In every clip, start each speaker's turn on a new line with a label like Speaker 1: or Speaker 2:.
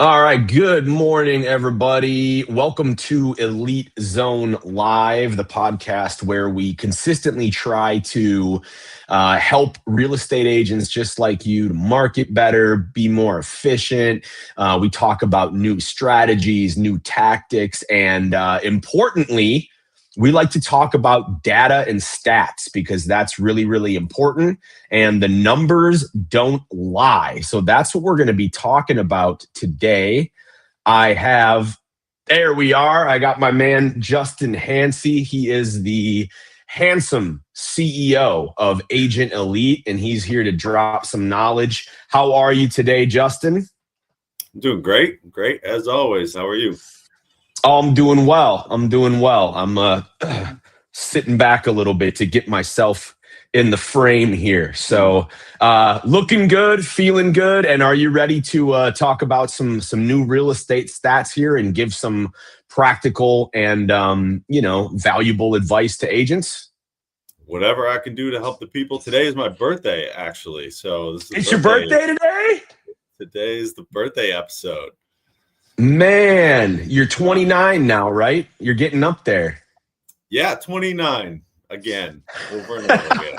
Speaker 1: All right. Good morning, everybody. Welcome to Elite Zone Live, the podcast where we consistently try to help real estate agents just like you to market better, be more efficient. We talk about new strategies, new tactics, and importantly, we like to talk about data and stats because that's really, really important. And the numbers don't lie. So that's what we're going to be talking about today. There we are. I got my man, Justin Hansey. He is the handsome CEO of Agent Elite, and he's here to drop some knowledge. How are you today, Justin?
Speaker 2: I'm doing great as always. How are you?
Speaker 1: Oh, I'm doing well. I'm sitting back a little bit to get myself in the frame here. So looking good, feeling good. And are you ready to talk about some new real estate stats here and give some practical and valuable advice to agents?
Speaker 2: Whatever I can do to help the people. Today is my birthday, actually. So this is
Speaker 1: It's your birthday today?
Speaker 2: Today is the birthday episode.
Speaker 1: Man, you're 29 now, right? You're getting up there.
Speaker 2: Yeah, 29 again, over and over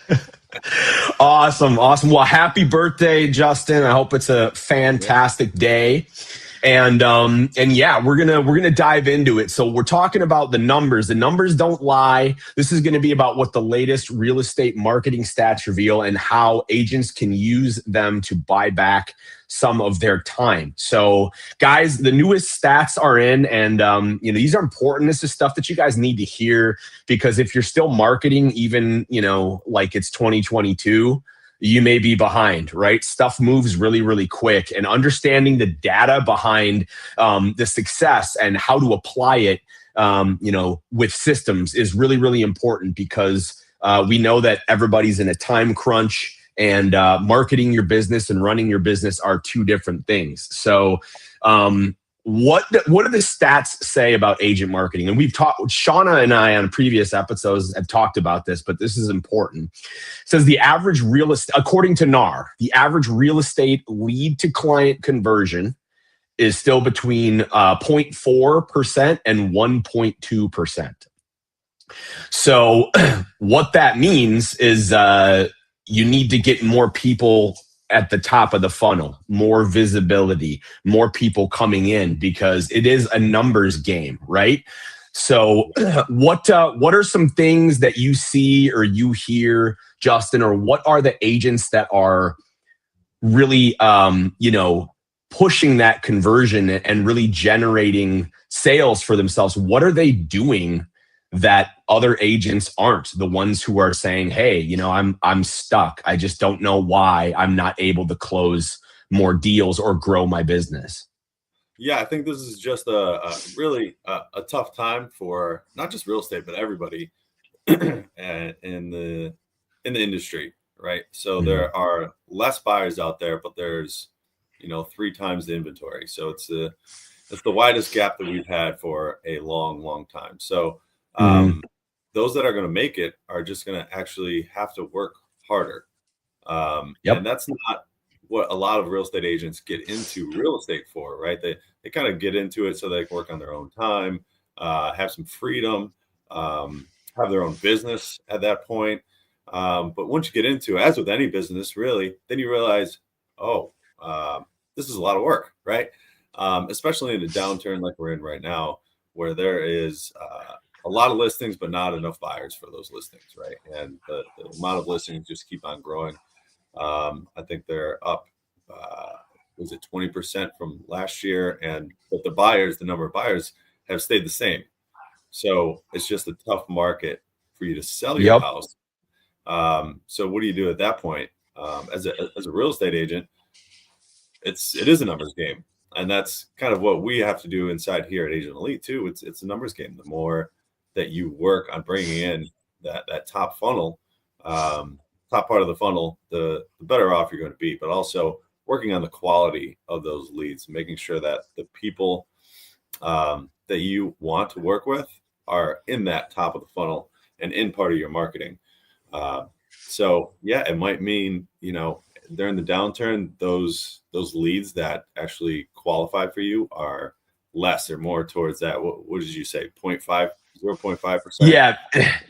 Speaker 2: again.
Speaker 1: Awesome. Well, happy birthday, Justin. I hope it's a fantastic day. And yeah, we're gonna dive into it. So we're talking about the numbers. The numbers don't lie. This is going to be about what the latest real estate marketing stats reveal and how agents can use them to buy back some of their time. So guys, the newest stats are in, and these are important. This is stuff that you guys need to hear, because if you're still marketing, even like it's 2022, you may be behind, right? Stuff moves really, really quick, and understanding the data behind the success and how to apply it, with systems is really, really important, because we know that everybody's in a time crunch, and marketing your business and running your business are two different things. So what do the stats say about agent marketing? And we've talked, Shauna and I on previous episodes have talked about this, but this is important. It says the average real estate, according to NAR, the average real estate lead to client conversion is still between 0.4% and 1.2%. So what that means is you need to get more people at the top of the funnel, more visibility, more people coming in, because it is a numbers game, right? So what are some things that you see or you hear, Justin, or what are the agents that are really, pushing that conversion and really generating sales for themselves? What are they doing that other agents aren't? The ones who are saying, hey, I'm stuck. I just don't know why I'm not able to close more deals or grow my business.
Speaker 2: Yeah, I think this is just a really tough time for not just real estate, but everybody in the industry, right? So there are less buyers out there, but there's 3 times the inventory. So it's the widest gap that we've had for a long time. So those that are going to make it are just going to actually have to work harder. And that's not what a lot of real estate agents get into real estate for, right? They kind of get into it so they can work on their own time, have some freedom, have their own business at that point. But once you get into it, as with any business, really, then you realize, this is a lot of work, right? Especially in a downturn like we're in right now, where there is a lot of listings, but not enough buyers for those listings, right? And the amount of listings just keep on growing. I think they're up, was it 20% from last year? But the number of buyers have stayed the same. So it's just a tough market for you to sell your house. So what do you do at that point? As a real estate agent, it is a numbers game. And that's kind of what we have to do inside here at Agent Elite too. It's a numbers game. The more that you work on bringing in that top funnel, top part of the funnel, the better off you're going to be. But also working on the quality of those leads, making sure that the people that you want to work with are in that top of the funnel and in part of your marketing. So yeah, it might mean, during the downturn, those leads that actually qualify for you are less. They're more towards that. What did you say? 0.5%?
Speaker 1: Yeah.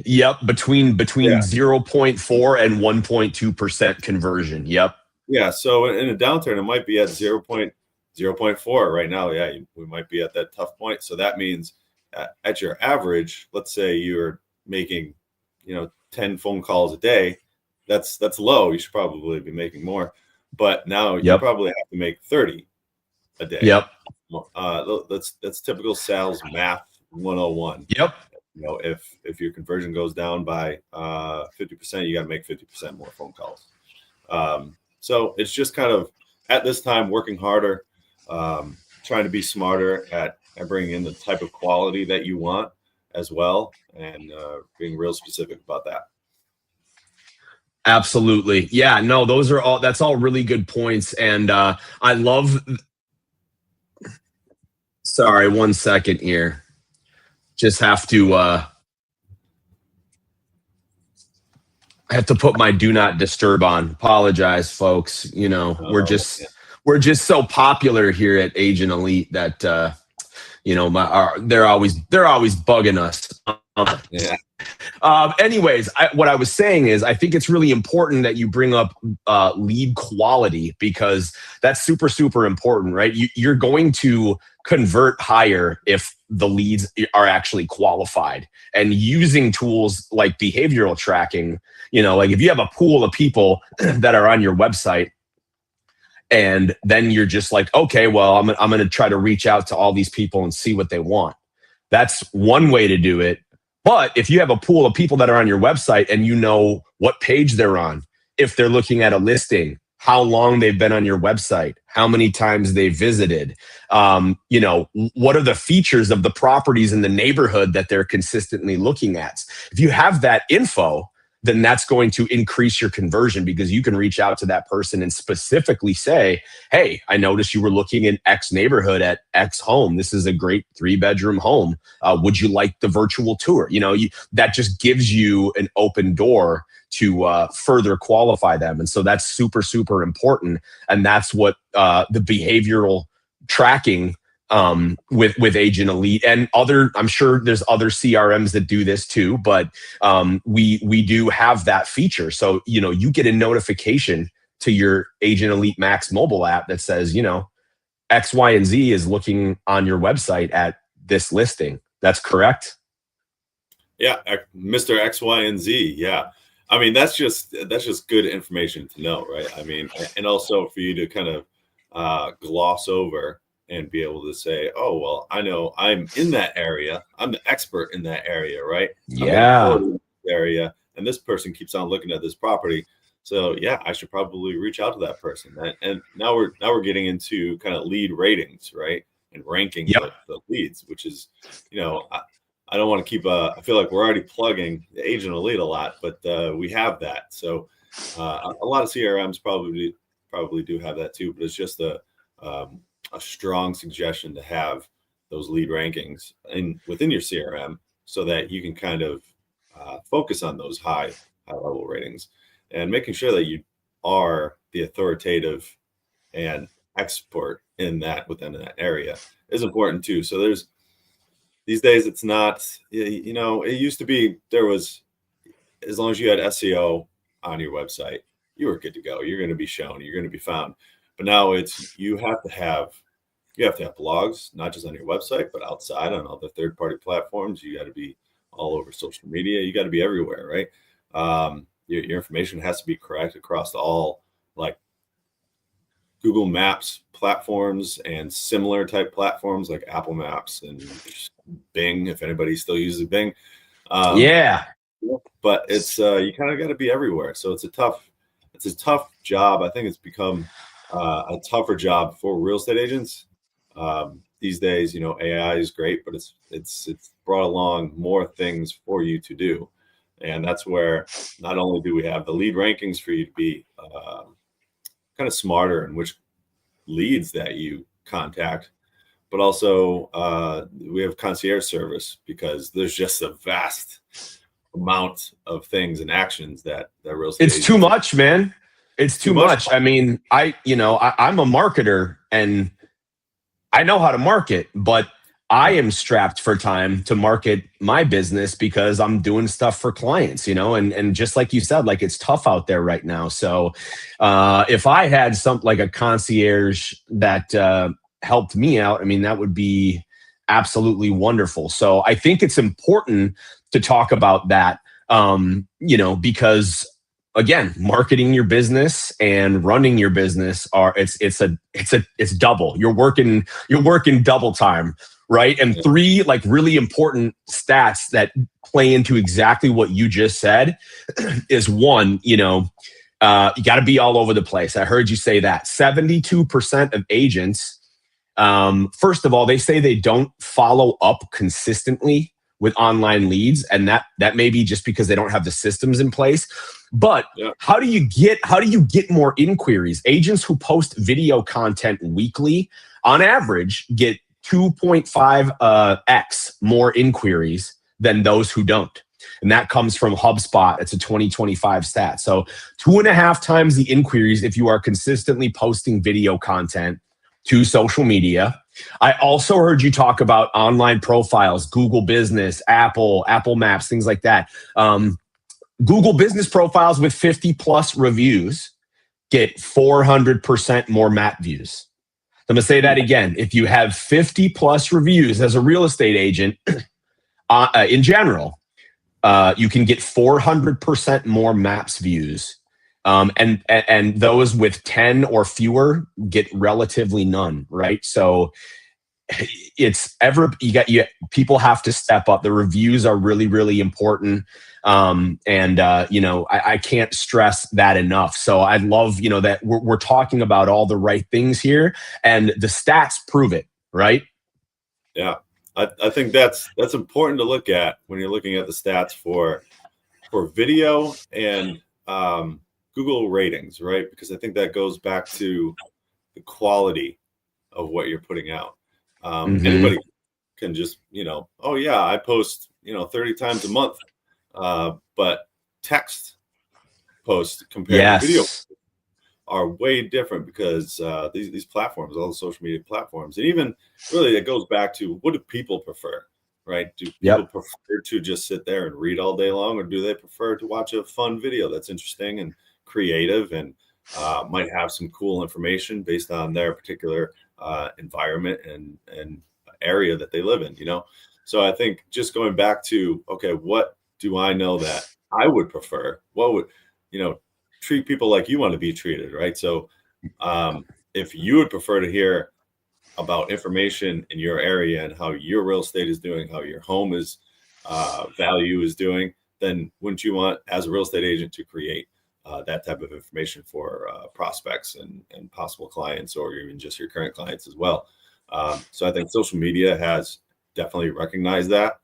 Speaker 1: Yep. Between
Speaker 2: Yeah.
Speaker 1: 0.4 and 1.2% conversion. Yep.
Speaker 2: Yeah. So in a downturn, it might be at 0.4 right now. Yeah, we might be at that tough point. So that means at your average, let's say you're making, 10 phone calls a day. That's low. You should probably be making more. But now you
Speaker 1: Yep.
Speaker 2: probably have to make 30 a day.
Speaker 1: Yep.
Speaker 2: That's typical sales math 101.
Speaker 1: Yep.
Speaker 2: If your conversion goes down by 50%, you got to make 50% more phone calls. So it's just kind of at this time working harder, trying to be smarter at bringing in the type of quality that you want as well, and being real specific about that.
Speaker 1: Absolutely. Yeah, no, that's all really good points. And I love, sorry, 1 second here. Just have to, I have to put my do not disturb on. Apologize, folks. We're just so popular here at Agent Elite that, they're always bugging us.
Speaker 2: Yeah.
Speaker 1: Anyways, what I was saying is I think it's really important that you bring up lead quality, because that's super, super important, right? You're going to convert higher if the leads are actually qualified. And using tools like behavioral tracking, like if you have a pool of people that are on your website, and then you're just like, okay, well, I'm going to try to reach out to all these people and see what they want. That's one way to do it. But if you have a pool of people that are on your website and you know what page they're on, if they're looking at a listing, how long they've been on your website, how many times they visited, what are the features of the properties in the neighborhood that they're consistently looking at. If you have that info, then that's going to increase your conversion, because you can reach out to that person and specifically say, hey, I noticed you were looking in X neighborhood at X home. This is a great 3-bedroom home. Would you like the virtual tour? That just gives you an open door to further qualify them. And so that's super, super important. And that's what the behavioral tracking with Agent Elite and I'm sure there's other CRMs that do this too, but we do have that feature. So, you get a notification to your Agent Elite Max mobile app that says, X, Y, and Z is looking on your website at this listing. That's correct?
Speaker 2: Yeah, Mr. X, Y, and Z. Yeah. I mean, that's just good information to know, right? I mean, and also for you to kind of gloss over and be able to say, oh, well, I know I'm in that area. I'm the expert in that area, right?
Speaker 1: Yeah.
Speaker 2: I'm in the area, and this person keeps on looking at this property. So yeah, I should probably reach out to that person. And now we're getting into kind of lead ratings, right? And ranking the leads, which is, I don't want to keep I feel like we're already plugging the Agent Elite a lot, but we have that. So a lot of CRMs probably do have that too, but it's just a strong suggestion to have those lead rankings within your CRM so that you can kind of focus on those high level ratings and making sure that you are the authoritative and expert within that area is important too. So these days it's not, it used to be there was, as long as you had SEO on your website, you were good to go. You're going to be shown, you're going to be found. But now you have to have blogs, not just on your website, but outside on other third-party platforms. You got to be all over social media. You got to be everywhere, right? Your information has to be correct across all like Google Maps platforms and similar type platforms like Apple Maps and Bing, if anybody still uses Bing.
Speaker 1: Yeah.
Speaker 2: But it's you kind of got to be everywhere. So it's a tough job. I think it's become a tougher job for real estate agents these days. AI is great, but it's brought along more things for you to do, and that's where not only do we have the lead rankings for you to be kind of smarter in which leads that you contact, but also we have concierge service, because there's just a vast amount of things and actions that real estate
Speaker 1: it's too much, man. It's too much. I mean, I'm a marketer and I know how to market, but I am strapped for time to market my business because I'm doing stuff for clients, and just like you said, like it's tough out there right now. So if I had something like a concierge that helped me out, I mean, that would be absolutely wonderful. So I think it's important to talk about that, because again, marketing your business and running your business it's double. You're working double time, right? And three like really important stats that play into exactly what you just said is one, you got to be all over the place. I heard you say that 72% of agents, first of all, they say they don't follow up consistently with online leads, and that may be just because they don't have the systems in place. But how do you get more inquiries? Agents who post video content weekly, on average, get 2.5x more inquiries than those who don't. And that comes from HubSpot. It's a 2025 stat. So 2.5 times the inquiries if you are consistently posting video content to social media. I also heard you talk about online profiles, Google Business, Apple Maps, things like that. Google Business profiles with 50 plus reviews get 400% more map views. I'm going to say that again. If you have 50 plus reviews as a real estate agent, in general, you can get 400% more maps views. And those with 10 or fewer get relatively none, right? So people have to step up. The reviews are really, really important. I can't stress that enough. So I love, that we're talking about all the right things here, and the stats prove it, right?
Speaker 2: Yeah. I think that's important to look at when you're looking at the stats for video and Google ratings, right? Because I think that goes back to the quality of what you're putting out. Anybody can just, oh yeah, I post, 30 times a month. But text posts compared to video are way different because these platforms, all the social media platforms, and even really it goes back to what do people prefer, right? Do people prefer to just sit there and read all day long, or do they prefer to watch a fun video that's interesting and creative and might have some cool information based on their particular environment and area that they live in, So I think just going back to, okay, what do I know that I would prefer? What would, treat people like you want to be treated, right? So if you would prefer to hear about information in your area and how your real estate is doing, how your home is value is doing, then wouldn't you want, as a real estate agent, to create that type of information for prospects and possible clients, or even just your current clients as well? So I think social media has definitely recognized that.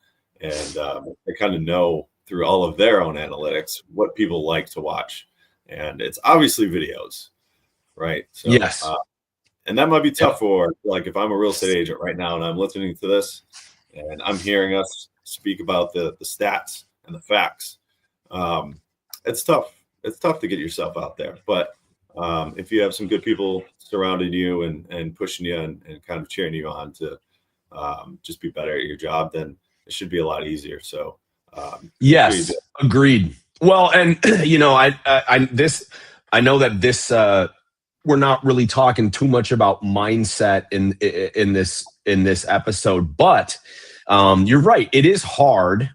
Speaker 2: And they kind of know through all of their own analytics what people like to watch. And it's obviously videos, right? So,
Speaker 1: yes.
Speaker 2: And that might be tough for, like, if I'm a real estate agent right now and I'm listening to this and I'm hearing us speak about the stats and the facts. It's tough. It's tough to get yourself out there. But if you have some good people surrounding you and pushing you and kind of cheering you on to just be better at your job, then it should be a lot easier. So,
Speaker 1: yes, agreed. Well, and I know that this we're not really talking too much about mindset in this episode, but you're right. It is hard,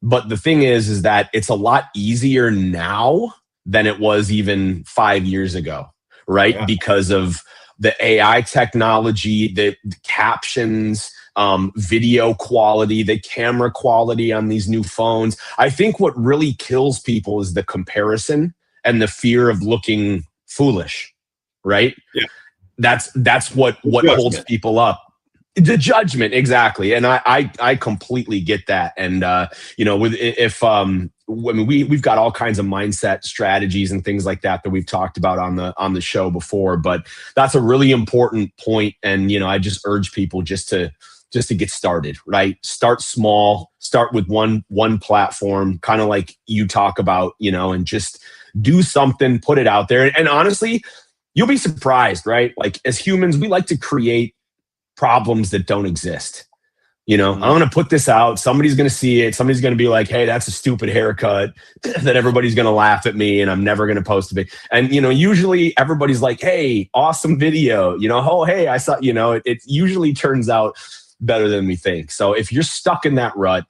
Speaker 1: but the thing is that it's a lot easier now than it was even 5 years ago, right? Yeah. Because of the AI technology, the captions, video quality, the camera quality on these new phones. I think what really kills people is the comparison and the fear of looking foolish, right? Yeah. That's what holds people up. The judgment, exactly. And I completely get that. And we've got all kinds of mindset strategies and things like that we've talked about on the show before, but that's a really important point. And I just urge people just to just to get started, right? Start small, start with one platform, kind of like you talk about, and just do something, put it out there. And honestly, you'll be surprised, right? Like as humans, we like to create problems that don't exist. I'm going to put this out. Somebody's going to see it. Somebody's going to be like, hey, that's a stupid haircut. That everybody's going to laugh at me and I'm never going to post a big. And, usually everybody's like, hey, awesome video. Oh, hey, I saw, it usually turns out better than we think. So if you're stuck in that rut,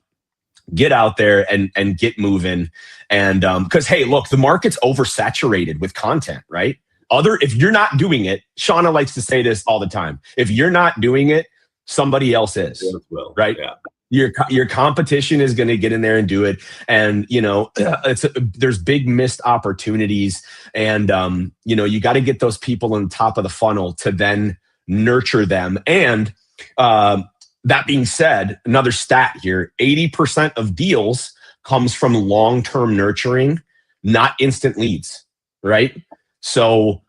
Speaker 1: get out there and get moving. And because, hey, look, the market's oversaturated with content, right? If you're not doing it, Shauna likes to say this all the time. If you're not doing it, somebody else is, right? Yeah. Your competition is going to get in there and do it. And, there's big missed opportunities. And, you got to get those people on top of the funnel to then nurture them. And that being said, another stat here, 80% of deals comes from long-term nurturing, not instant leads, right? So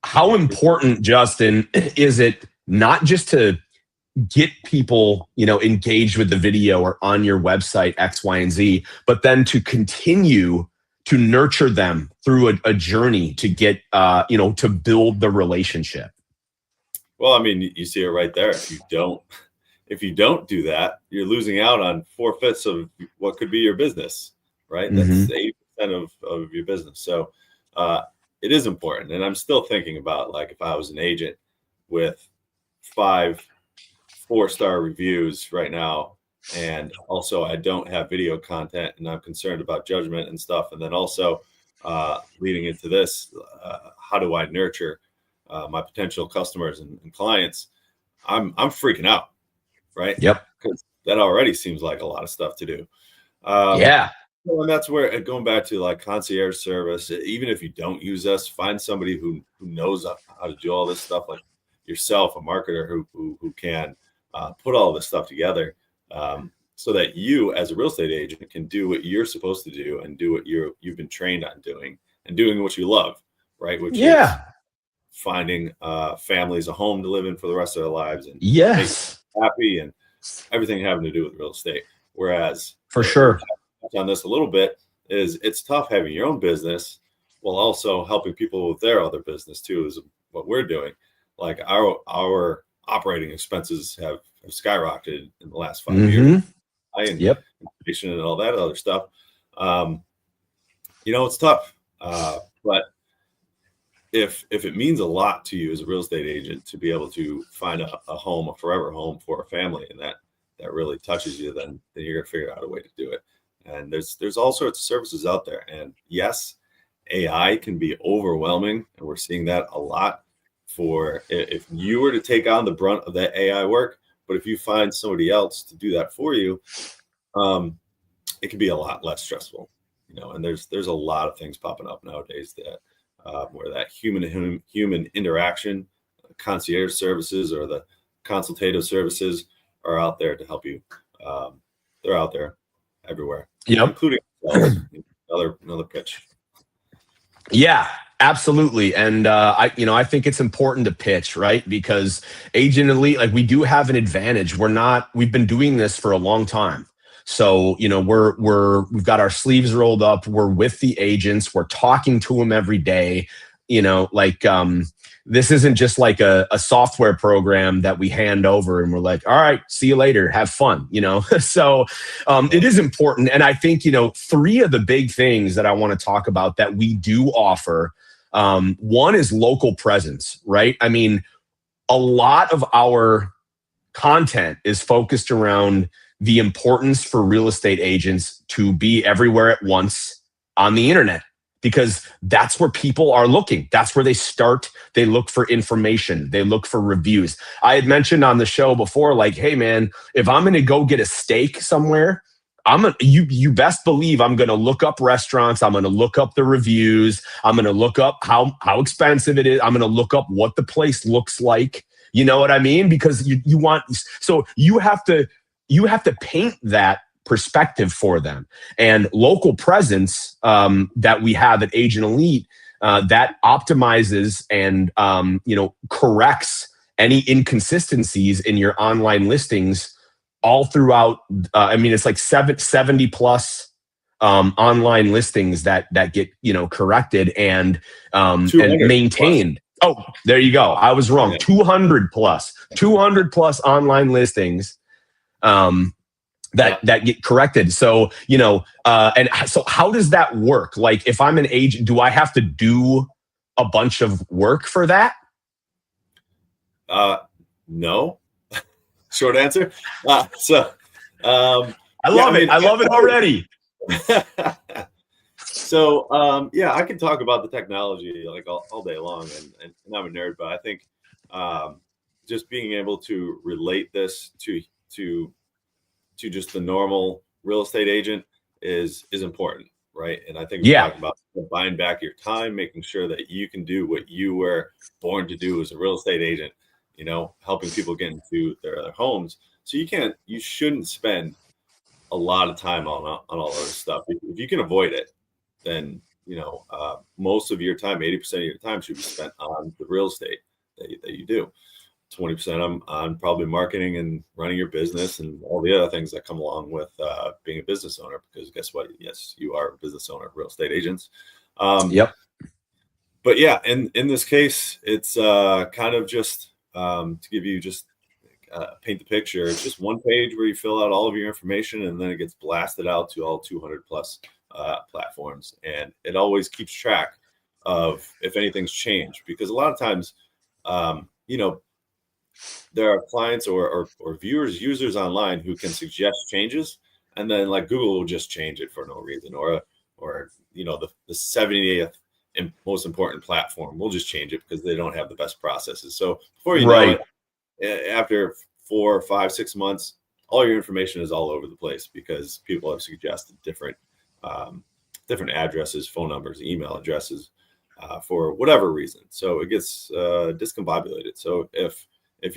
Speaker 1: how important, Justin, is it not just to get people, engaged with the video or on your website, X, Y, and Z, but then to continue to nurture them through a journey to get, to build the relationship?
Speaker 2: Well, I mean, you see it right there. If you don't do that, you're losing out on 4/5 of what could be your business, right? That's 80% of your business. So it is important. And I'm still thinking about, like, if I was an agent with 5 4-star reviews right now, and also I don't have video content and I'm concerned about judgment and stuff. And then also leading into this, how do I nurture my potential customers and clients? I'm freaking out, right?
Speaker 1: Yep.
Speaker 2: Because that already seems like a lot of stuff to do.
Speaker 1: Yeah.
Speaker 2: And that's where, going back to like concierge service, even if you don't use us, find somebody who knows how to do all this stuff, like yourself, a marketer who can put all this stuff together, so that you as a real estate agent can do what you're supposed to do and do what you've been trained on doing, and doing what you love, right? Which is finding families a home to live in for the rest of their lives, and make them happy, and everything having to do with real estate. Whereas,
Speaker 1: for sure,
Speaker 2: on this a little bit, is it's tough having your own business while also helping people with their other business too, is what we're doing. Like our operating expenses have skyrocketed in the last 5 years. Inflation and all that other stuff. It's tough. But if it means a lot to you as a real estate agent to be able to find a home, a forever home for a family, and that really touches you, then you're gonna figure out a way to do it. And there's all sorts of services out there. And yes, AI can be overwhelming, and we're seeing that a lot. For if you were to take on the brunt of that AI work, but if you find somebody else to do that for you, it can be a lot less stressful, and there's a lot of things popping up nowadays that where that human interaction, concierge services or the consultative services are out there to help you. They're out there everywhere, including another pitch.
Speaker 1: Yeah, absolutely. And I think it's important to pitch, right? Because Agent Elite, like, we do have an advantage. We've been doing this for a long time. So, we've got our sleeves rolled up. We're with the agents. We're talking to them every day. This isn't just like a software program that we hand over and we're like, all right, see you later, have fun, So it is important. And I think, 3 of the big things that I want to talk about that we do offer, one is local presence, right? I mean, a lot of our content is focused around the importance for real estate agents to be everywhere at once on the internet, because that's where people are looking. That's where they start. They look for information. They look for reviews. I had mentioned on the show before, like, hey man, if I'm going to go get a steak somewhere, you best believe I'm going to look up restaurants. I'm going to look up the reviews. I'm going to look up how expensive it is. I'm going to look up what the place looks like. You know what I mean? Because you have to paint that perspective for them. And local presence that we have at Agent Elite, that optimizes and corrects any inconsistencies in your online listings all throughout. I mean, it's like 70 plus online listings that get corrected and maintained. Plus. Oh, there you go. I was wrong. 200 plus online listings that get corrected. So and so how does that work? Like, if I'm an agent, do I have to do a bunch of work for that?
Speaker 2: No. Short answer. I
Speaker 1: love it. I love it already.
Speaker 2: So I can talk about the technology like all day long, and I'm a nerd, but I think just being able to relate this to just the normal real estate agent is important, right? And I think we're talking about buying back your time, making sure that you can do what you were born to do as a real estate agent, helping people get into their homes. So you shouldn't spend a lot of time on all of this stuff. If you can avoid it, then most of your time, 80% of your time, should be spent on the real estate that you do. 20% on probably marketing and running your business and all the other things that come along with being a business owner. Because guess what? Yes, you are a business owner, real estate agents.
Speaker 1: Yep.
Speaker 2: But yeah, in this case, it's kind of just to give you just paint the picture. It's just one page where you fill out all of your information, and then it gets blasted out to all 200 plus platforms, and it always keeps track of if anything's changed. Because a lot of times, there are clients or users online who can suggest changes, and then like Google will just change it for no reason, or the 70th most important platform will just change it because they don't have the best processes. So before you know it, after 4, 5, 6 months, all your information is all over the place because people have suggested different addresses, phone numbers, email addresses for whatever reason. So it gets discombobulated. So if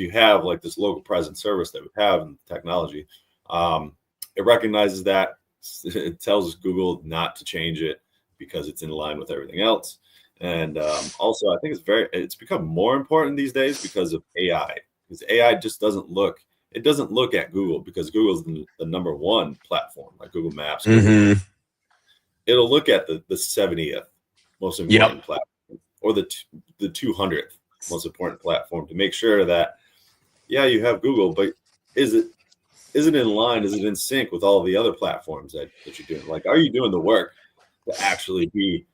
Speaker 2: you have like this local presence service that we have in technology, it recognizes that. It tells Google not to change it because it's in line with everything else. And also, I think it's become more important these days because of AI. Because AI just doesn't look at Google, because Google's the number one platform, like Google Maps.
Speaker 1: Mm-hmm.
Speaker 2: It'll look at the 70th most important platform, or the 200th most important platform, to make sure that you have Google, but is it in line? Is it in sync with all the other platforms that you're doing? Like, are you doing the work to actually be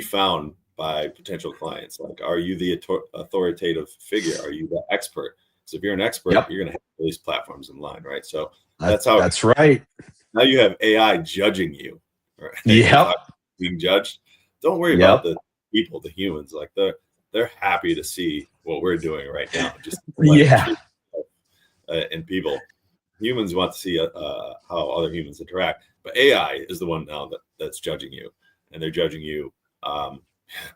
Speaker 2: found by potential clients? Like, are you the authoritative figure? Are you the expert? So if you're an expert, you're going to have these platforms in line, right? So that's right. Now you have AI judging you, right?
Speaker 1: Yep.
Speaker 2: Being judged. Don't worry about the people, the humans. Like, they're happy to see what we're doing right now. Just and people, humans want to see how other humans interact, but AI is the one now that's judging you, and they're judging you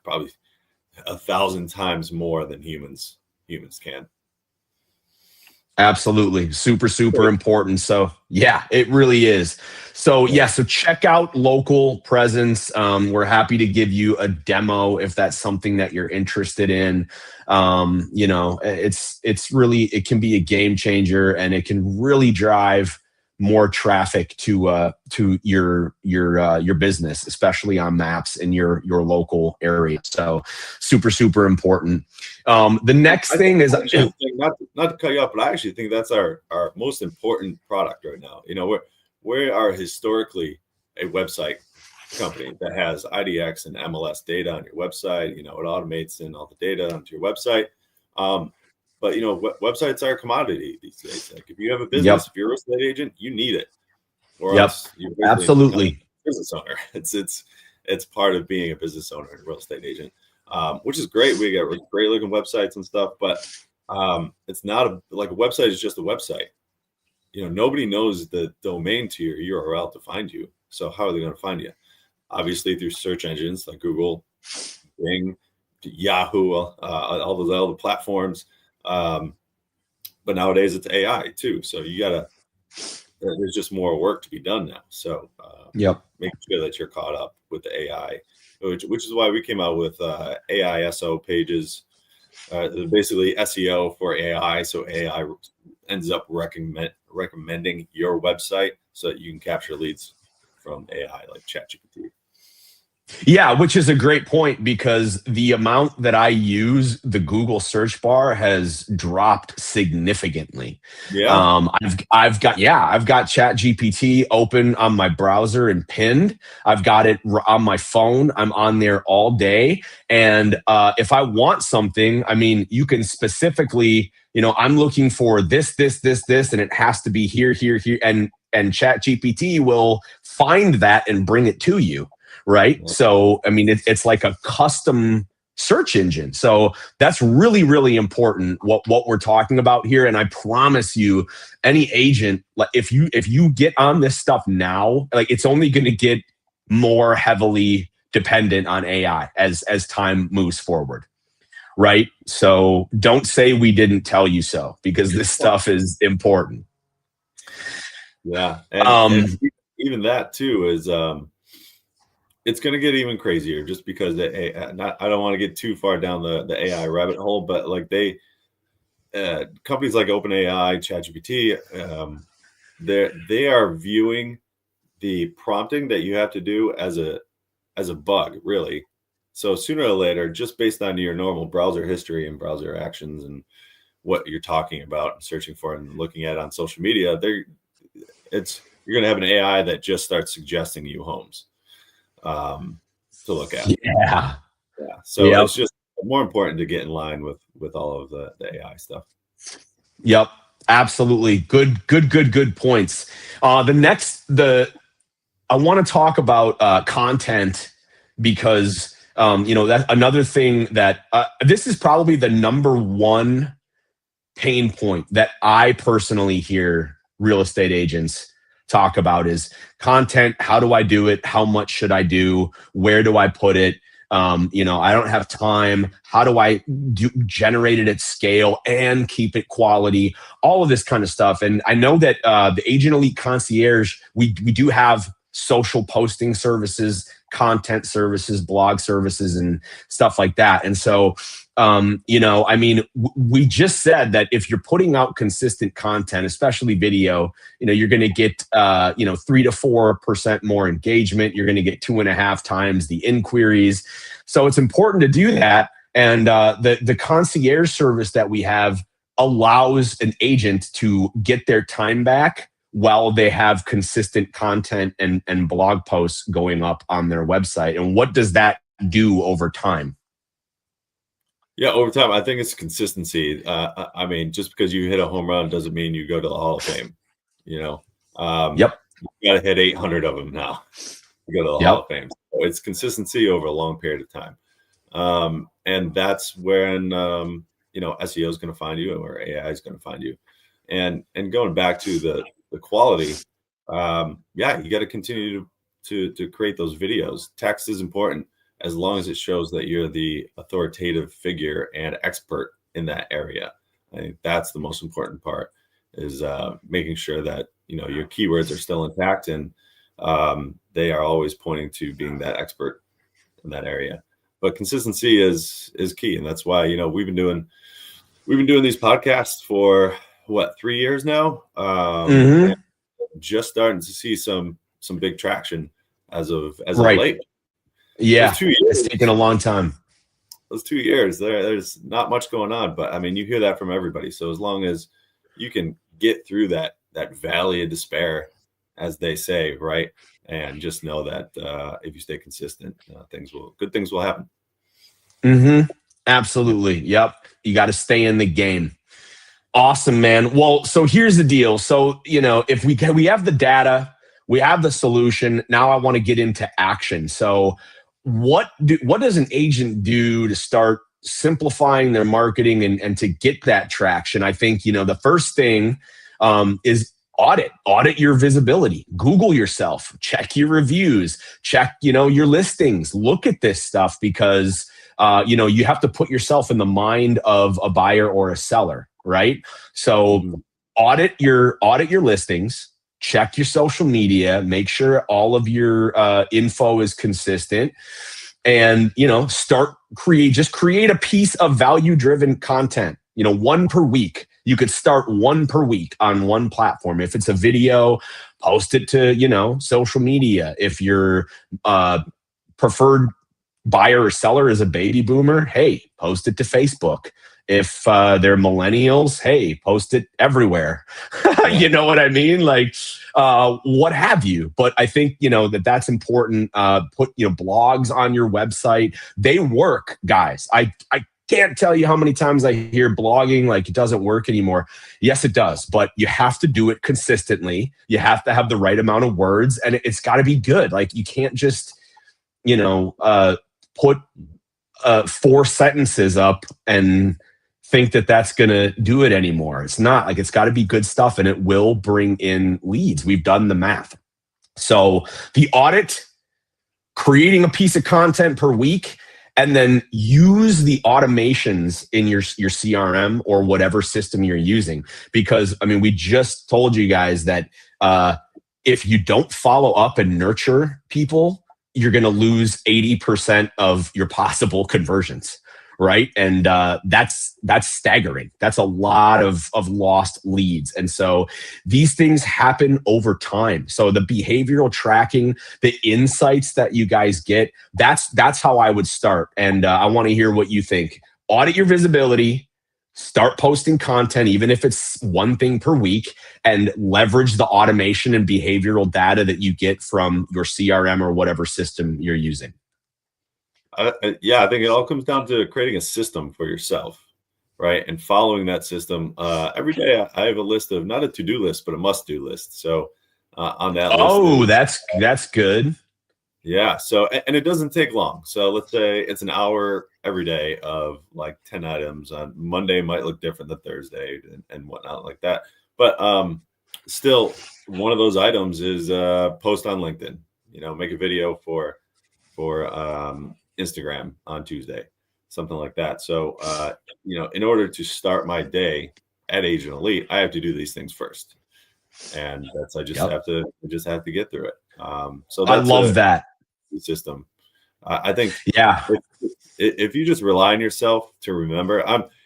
Speaker 2: probably 1,000 times more than humans can.
Speaker 1: Absolutely. Super important. So yeah, it really is. So so check out Local Presence. We're happy to give you a demo if that's something that you're interested in. It's really, it can be a game changer, and it can really drive more traffic to your business, especially on maps in your local area. So super important. The next thing is
Speaker 2: not to cut you off, but I actually think that's our most important product right now. We are historically a website company that has IDX and MLS data on your website. It automates in all the data onto your website. But websites are a commodity these days. Like, if you have a business, if you're a real estate agent, you need it, or else you're absolutely a business owner. It's part of being a business owner and real estate agent, which is great. We got great looking websites and stuff, but it's not like a website is just a website. Nobody knows the domain to your URL to find you. So how are they going to find you? Obviously through search engines like Google, Bing, Yahoo, all those other platforms. But nowadays it's AI too. So there's just more work to be done now. So making sure that you're caught up with the AI, which is why we came out with AISO pages basically SEO for AI. So AI ends up recommending your website so that you can capture leads from AI like ChatGPT.
Speaker 1: Yeah, which is a great point because the amount that I use the Google search bar has dropped significantly.
Speaker 2: Yeah.
Speaker 1: I've got Chat GPT open on my browser and pinned. I've got it on my phone. I'm on there all day. And if I want something, I mean, you can specifically, I'm looking for this, and it has to be here, and Chat GPT will find that and bring it to you. Right. So, I mean, it's like a custom search engine. So that's really, really important what we're talking about here. And I promise you, any agent, like if you get on this stuff now, like it's only going to get more heavily dependent on AI as time moves forward. Right. So don't say we didn't tell you so, because this stuff is important.
Speaker 2: Yeah. And even that too is, it's going to get even crazier just because I don't want to get too far down the AI rabbit hole, but like companies like OpenAI, ChatGPT, they are viewing the prompting that you have to do as a bug, really. So sooner or later, just based on your normal browser history and browser actions and what you're talking about and searching for and looking at on social media, you're going to have an AI that just starts suggesting you homes to look at.
Speaker 1: Yeah.
Speaker 2: So It's just more important to get in line with all of the AI stuff.
Speaker 1: Yep. Absolutely. Good points. I want to talk about content because that's another thing that this is probably the number one pain point that I personally hear real estate agents talk about is content. How do I do it? How much should I do? Where do I put it? I don't have time. How do I generate it at scale and keep it quality? All of this kind of stuff. And I know that the Agent Elite Concierge, we do have social posting services, content services, blog services, and stuff like that. And so, we just said that if you're putting out consistent content, especially video, you're going to get, 3 to 4% more engagement. You're going to get 2.5 times the inquiries. So it's important to do that. And the concierge service that we have allows an agent to get their time back while they have consistent content and blog posts going up on their website. And what does that do over time?
Speaker 2: Yeah, over time, I think it's consistency. I mean, just because you hit a home run doesn't mean you go to the Hall of Fame.
Speaker 1: Yep.
Speaker 2: You got to hit 800 of them now to go to the Hall of Fame. So it's consistency over a long period of time. And that's when, SEO is going to find you, or AI is going to find you. And going back to the quality, you got to continue to create those videos. Text is important, as long as it shows that you're the authoritative figure and expert in that area. I think that's the most important part, is making sure that your keywords are still intact and they are always pointing to being that expert in that area. But consistency is key, and that's why we've been doing these podcasts for 3 years now. Just starting to see some big traction as of late.
Speaker 1: Yeah, 2 years. It's taken a long time.
Speaker 2: Those 2 years, there's not much going on, but I mean, you hear that from everybody. So as long as you can get through that valley of despair, as they say, right, and just know that if you stay consistent, good things will happen.
Speaker 1: Absolutely. Yep. You got to stay in the game. Awesome, man. Well, so here's the deal. So if we have the data, we have the solution. Now I want to get into action. So what does an agent do to start simplifying their marketing and to get that traction? I think, the first thing is audit your visibility. Google yourself, check your reviews, check, your listings, look at this stuff because, you have to put yourself in the mind of a buyer or a seller, right? So audit your listings, check your social media, make sure all of your info is consistent. and, just create a piece of value-driven content, one per week. You could start one per week on one platform. If it's a video, post it to, social media. If your preferred buyer or seller is a baby boomer, hey, post it to Facebook. If they're millennials, hey, post it everywhere. You know what I mean? Like, what have you? But I think, that's important. Put, blogs on your website. They work, guys. I can't tell you how many times I hear blogging like it doesn't work anymore. Yes, it does, but you have to do it consistently. You have to have the right amount of words, and it's got to be good. Like, you can't just, put 4 sentences up and think that that's going to do it anymore. It's not. Like, it's got to be good stuff, and it will bring in leads. We've done the math. So the audit, creating a piece of content per week, and then use the automations in your CRM or whatever system you're using. Because, we just told you guys that if you don't follow up and nurture people, you're going to lose 80% of your possible conversions, right? And that's staggering. That's a lot of lost leads. And so these things happen over time. So the behavioral tracking, the insights that you guys get, that's how I would start. And I want to hear what you think. Audit your visibility. Start posting content, even if it's one thing per week, and leverage the automation and behavioral data that you get from your CRM or whatever system you're using.
Speaker 2: I think it all comes down to creating a system for yourself, right? And following that system. Every day I have a list of, not a to-do list, but a must-do list. So on that list.
Speaker 1: That's good.
Speaker 2: Yeah. So, and it doesn't take long. So let's say it's an hour every day of like 10 items. On Monday might look different than Thursday and whatnot like that. But still, one of those items is post on LinkedIn. Make a video for Instagram on Tuesday, something like that. So, in order to start my day at Agent Elite, I have to do these things first, and I just have to get through it. So
Speaker 1: I love that
Speaker 2: system. I think,
Speaker 1: yeah.
Speaker 2: If you just rely on yourself to remember,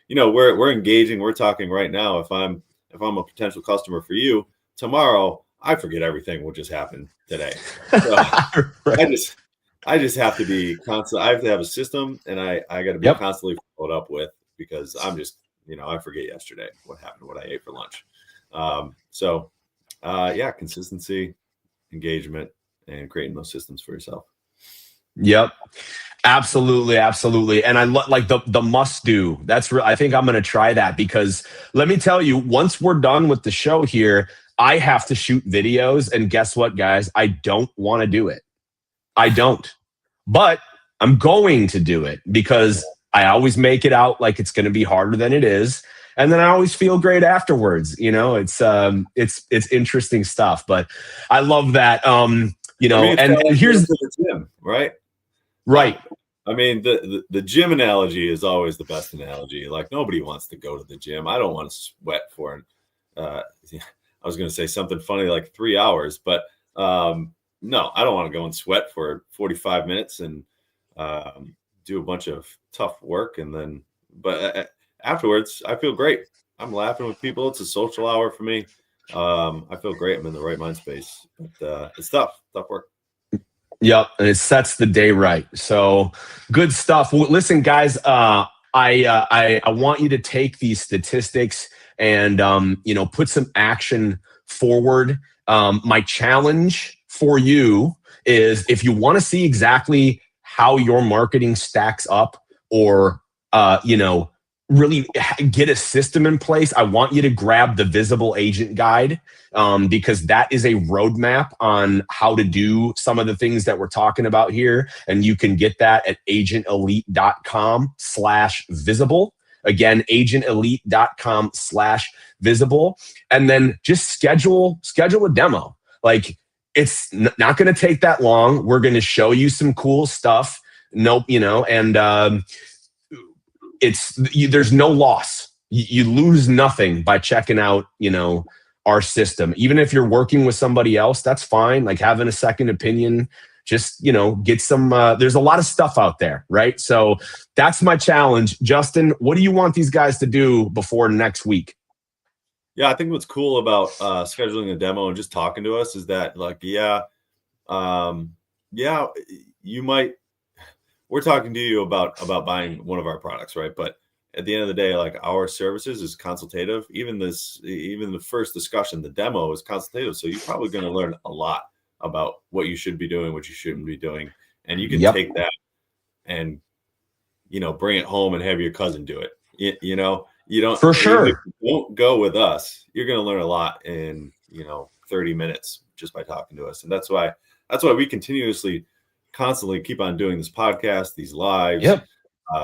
Speaker 2: we're engaging, we're talking right now. If I'm a potential customer for you tomorrow, I forget everything what just happened today. So right. I just have to be constant. I have to have a system, and I got to be constantly followed up with, because I'm just, I forget yesterday what happened, what I ate for lunch. Consistency, engagement, and creating those systems for yourself.
Speaker 1: Yep. Absolutely. And I like the must do. That's I think I'm going to try that, because let me tell you, once we're done with the show here, I have to shoot videos, and guess what, guys? I don't want to do it. I don't, but I'm going to do it, because I always make it out like it's going to be harder than it is. And then I always feel great afterwards. It's interesting stuff, but I love that. And here's
Speaker 2: the gym, right?
Speaker 1: Right.
Speaker 2: The gym analogy is always the best analogy. Like, nobody wants to go to the gym. I don't want to sweat for I was going to say something funny like 3 hours, but no, I don't want to go and sweat for 45 minutes and do a bunch of tough work. But afterwards, I feel great. I'm laughing with people. It's a social hour for me. I feel great. I'm in the right mind space. But it's tough work.
Speaker 1: Yep, and it sets the day right. So good stuff. Well, listen, guys, I want you to take these statistics and put some action forward. My challenge for you is, if you want to see exactly how your marketing stacks up, or really get a system in place, I want you to grab the Visible Agent Guide, because that is a roadmap on how to do some of the things that we're talking about here. And you can get that at agentelite.com/visible. Again, agentelite.com/visible. And then just schedule a demo. Like, it's not going to take that long. We're going to show you some cool stuff. There's no loss. You lose nothing by checking out, our system. Even if you're working with somebody else, that's fine. Like, having a second opinion just, get some, there's a lot of stuff out there, right? So that's my challenge. Justin, what do you want these guys to do before next week?
Speaker 2: Yeah, I think what's cool about scheduling a demo and just talking to us is that, like, you might, we're talking to you about buying one of our products, right? But at the end of the day, like, our services is consultative. Even the first discussion, the demo is consultative. So you're probably going to learn a lot about what you should be doing, what you shouldn't be doing. And you can take that and, bring it home and have your cousin do it. You don't,
Speaker 1: for sure.
Speaker 2: If you won't go with us, you're going to learn a lot in, 30 minutes just by talking to us. And that's why we constantly keep on doing this podcast, these lives.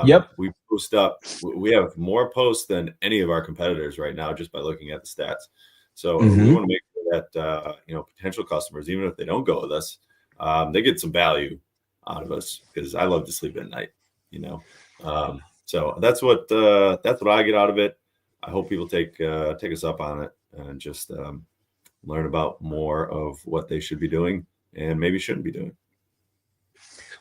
Speaker 1: Yep.
Speaker 2: We post up. We have more posts than any of our competitors right now, just by looking at the stats. So we want to make sure that, potential customers, even if they don't go with us, they get some value out of us, because I love to sleep at night, so that's what I get out of it. I hope people take us up on it and just learn about more of what they should be doing and maybe shouldn't be doing.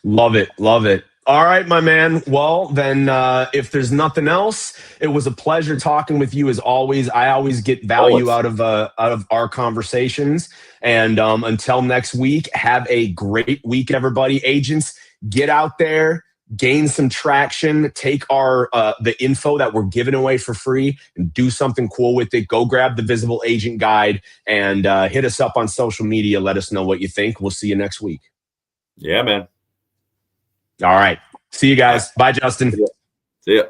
Speaker 1: Love it. Love it. All right, my man. Well, then, if there's nothing else, it was a pleasure talking with you as always. I always get value out of our conversations. And until next week, have a great week, everybody. Agents, get out there, gain some traction, take the info that we're giving away for free and do something cool with it. Go grab the Visible Agent Guide and hit us up on social media. Let us know what you think. We'll see you next week.
Speaker 2: Yeah, man.
Speaker 1: All right. See you guys. Bye, Justin.
Speaker 2: See ya.